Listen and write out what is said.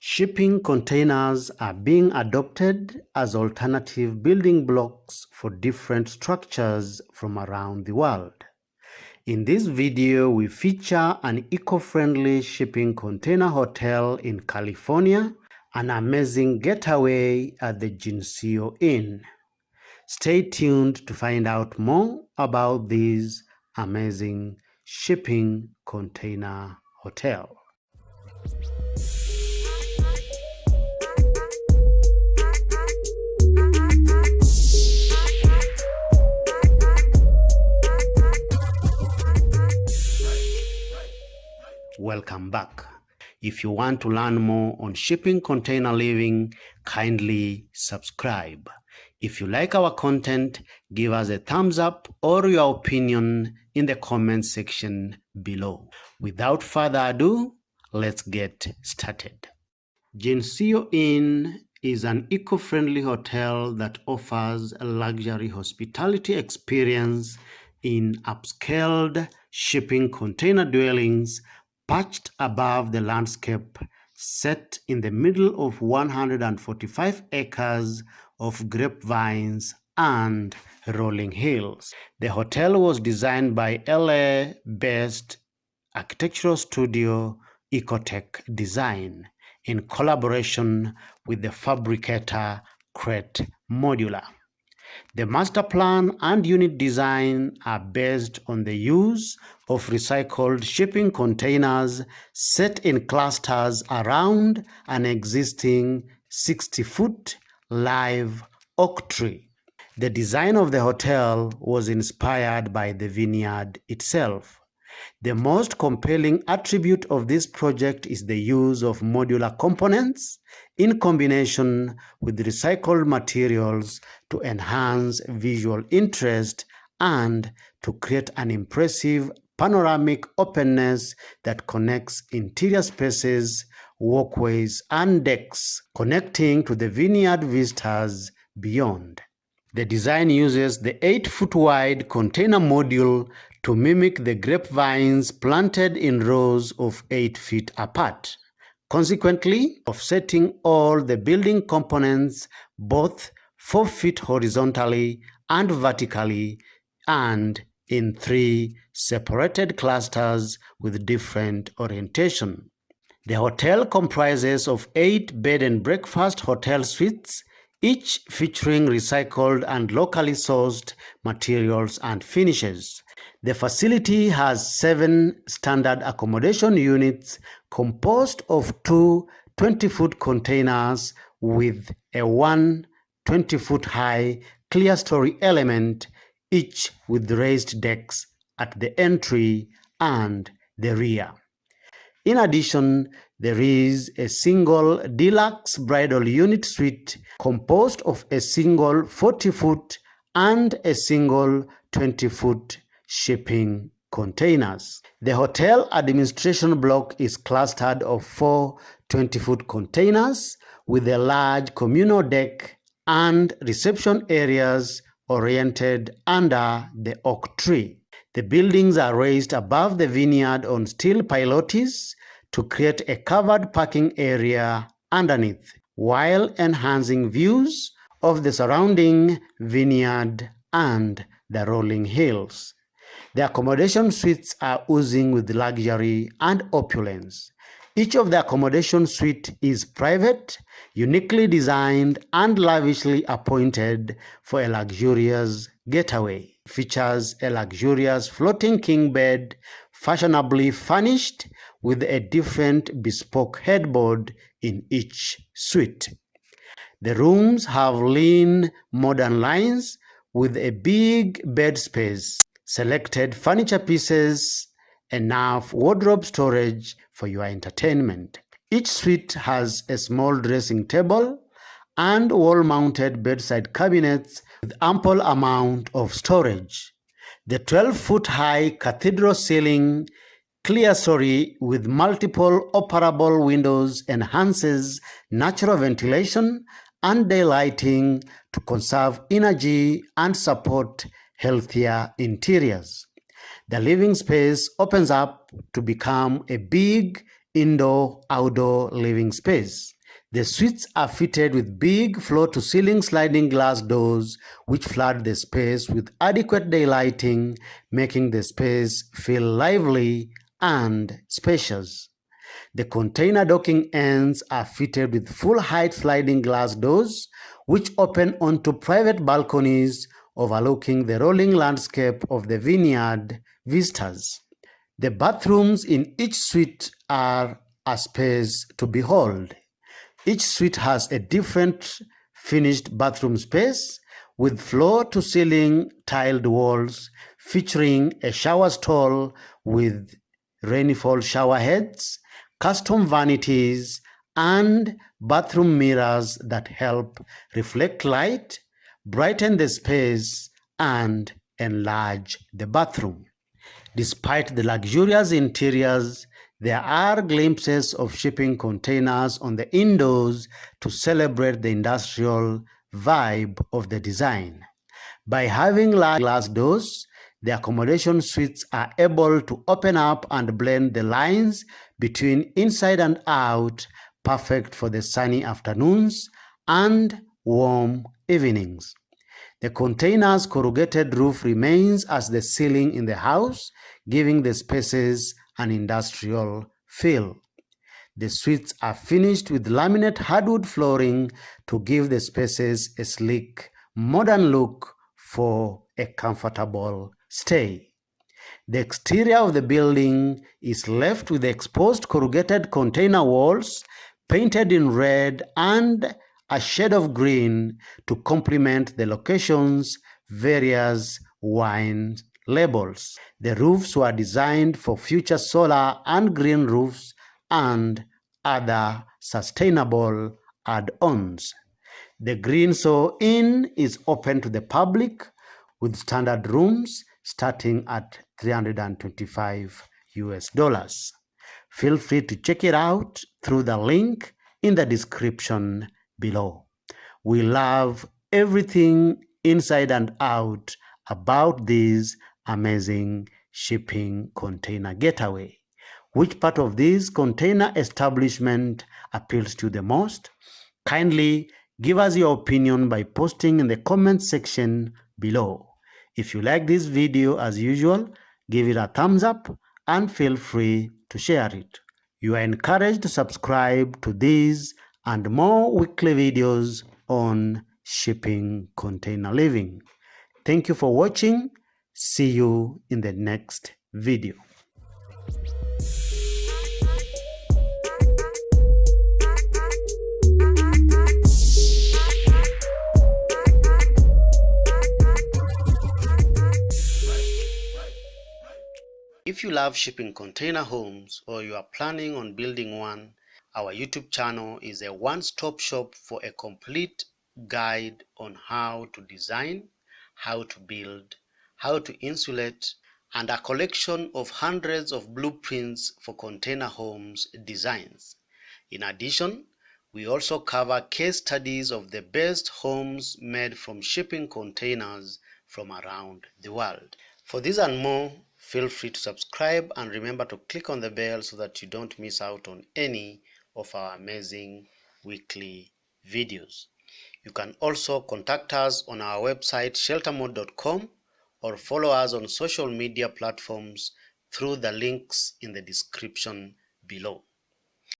Shipping containers are being adopted as alternative building blocks for different structures from around the world. In this video, we feature an eco-friendly shipping container hotel in California, an amazing getaway at the Geneseo Inn. Stay tuned to find out more about this amazing shipping container hotel. Welcome back. If you want to learn more on shipping container living, kindly subscribe. If you like our content, give us a thumbs up or your opinion in the comment section below. Without further ado, let's get started. Geneseo Inn is an eco-friendly hotel that offers a luxury hospitality experience in upscaled shipping container dwellings perched above the landscape, set in the middle of 145 acres of grapevines and rolling hills. The hotel was designed by LA-based architectural studio Ecotech Design in collaboration with the fabricator modular. The master plan and unit design are based on the use of recycled shipping containers set in clusters around an existing 60-foot live oak tree. The design of the hotel was inspired by the vineyard itself. The most compelling attribute of this project is the use of modular components in combination with recycled materials to enhance visual interest and to create an impressive panoramic openness that connects interior spaces, walkways, and decks, connecting to the vineyard vistas beyond. The design uses the 8-foot wide container module to mimic the grapevines planted in rows of 8 feet apart, consequently offsetting all the building components both 4 feet horizontally and vertically, and in 3 separated clusters with different orientation. The hotel comprises of 8 bed and breakfast hotel suites, each featuring recycled and locally sourced materials and finishes. The facility has 7 standard accommodation units composed of 2 20-foot containers with a 1 20-foot high clear-story element, each with raised decks at the entry and the rear. In addition, there is a single deluxe bridal unit suite composed of a single 40-foot and a single 20-foot shipping containers. The hotel administration block is clustered of 4 20-foot containers with a large communal deck and reception areas oriented under the oak tree. The buildings are raised above the vineyard on steel pilotis to create a covered parking area underneath, while enhancing views of the surrounding vineyard and the rolling hills. The accommodation suites are oozing with luxury and opulence. Each of the accommodation suite is private, uniquely designed, and lavishly appointed for a luxurious getaway. It features a luxurious floating king bed, fashionably furnished with a different bespoke headboard in each suite. The rooms have lean modern lines with a big bed space, selected furniture pieces, enough wardrobe storage for your entertainment. Each suite has a small dressing table and wall-mounted bedside cabinets with ample amount of storage. The 12-foot high cathedral ceiling clear-story with multiple operable windows enhances natural ventilation and daylighting to conserve energy and support healthier interiors. The living space opens up to become a big indoor-outdoor living space. The suites are fitted with big floor-to-ceiling sliding glass doors which flood the space with adequate daylighting, making the space feel lively and spacious. The container docking ends are fitted with full-height sliding glass doors which open onto private balconies overlooking the rolling landscape of the vineyard vistas. The bathrooms in each suite are a space to behold. Each suite has a different finished bathroom space with floor-to-ceiling tiled walls featuring a shower stall with rainfall shower heads, custom vanities, and bathroom mirrors that help reflect light, brighten the space, and enlarge the bathroom. Despite the luxurious interiors, there are glimpses of shipping containers on the indoors to celebrate the industrial vibe of the design. By having large glass doors, the accommodation suites are able to open up and blend the lines between inside and out, perfect for the sunny afternoons and warm evenings. The container's corrugated roof remains as the ceiling in the house, giving the spaces an industrial feel. The suites are finished with laminate hardwood flooring to give the spaces a sleek, modern look for a comfortable stay. The exterior of the building is left with exposed corrugated container walls painted in red and a shade of green to complement the location's various wine labels. The roofs were designed for future solar and green roofs and other sustainable add-ons. The Geneseo Inn is open to the public with standard rooms starting at $325 US. Feel free to check it out through the link in the description below. We love everything inside and out about this amazing shipping container getaway. Which part of this container establishment appeals to you the most? Kindly give us your opinion by posting in the comment section below. If you like this video as usual, give it a thumbs up and feel free to share it. You are encouraged to subscribe to these and more weekly videos on shipping container living. Thank you for watching. See you in the next video. If you love shipping container homes or you are planning on building one, our YouTube channel is a one-stop shop for a complete guide on how to design, how to build, how to insulate, and a collection of hundreds of blueprints for container homes designs. In addition, we also cover case studies of the best homes made from shipping containers from around the world. For this and more, feel free to subscribe and remember to click on the bell so that you don't miss out on any of our amazing weekly videos. You can also contact us on our website sheltermode.com or follow us on social media platforms through the links in the description below.